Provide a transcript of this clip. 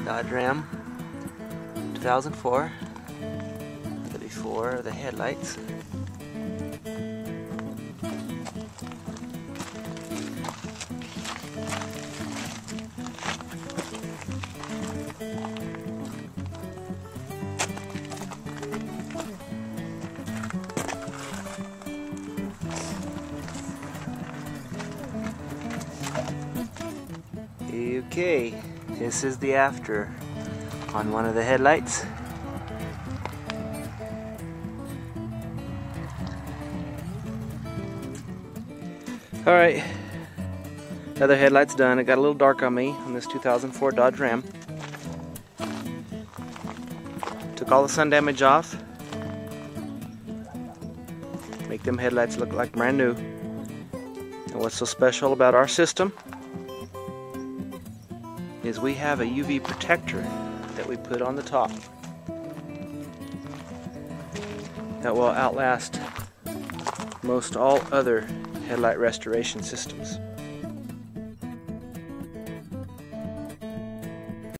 Dodge Ram 2004, the before the headlights. Okay, this is the after on one of the headlights. Alright, the other headlight's done. It got a little dark on me on this 2004 Dodge Ram. Took all the sun damage off. Make them headlights look like brand new. And what's so special about our system is we have a UV protector that we put on the top that will outlast most all other headlight restoration systems.